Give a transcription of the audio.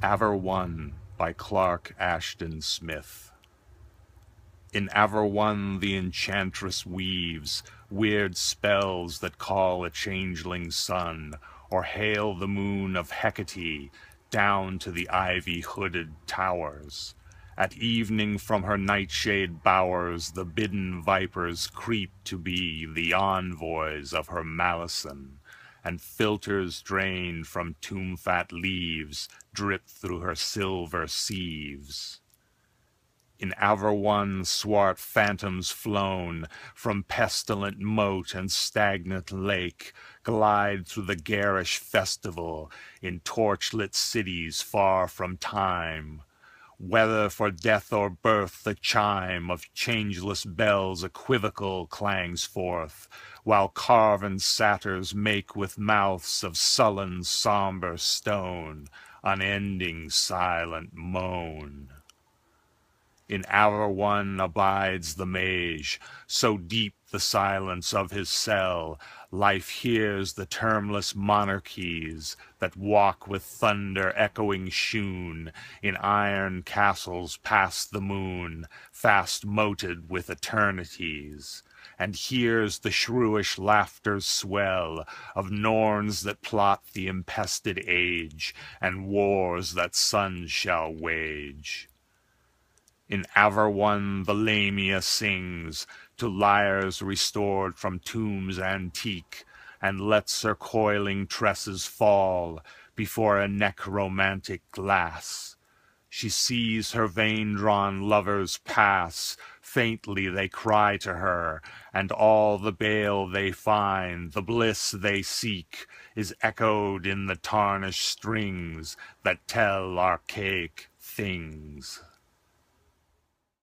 Averone by Clark Ashton Smith. In Averone the enchantress weaves weird spells that call a changeling sun, or hail the moon of Hecate down to the ivy-hooded towers. At evening from her nightshade bowers the bidden vipers creep to be the envoys of her malison, and filters drained from tomb-fat leaves drip through her silver sieves. In Averone swart phantoms flown from pestilent moat and stagnant lake glide through the garish festival in torch-lit cities far from time. Whether for death or birth the chime of changeless bells equivocal clangs forth, while carven satyrs make with mouths of sullen somber stone unending silent moan. In Averone abides the mage, so deep the silence of his cell, life hears the termless monarchies that walk with thunder echoing shoon in iron castles past the moon, fast moated with eternities, and hears the shrewish laughters swell of Norns that plot the impested age, and wars that suns shall wage. In Averone the Lamia sings to lyres restored from tombs antique, and lets her coiling tresses fall before a necromantic glass. She sees her vein-drawn lovers pass, faintly they cry to her, and all the bale they find, the bliss they seek, is echoed in the tarnished strings that tell archaic things.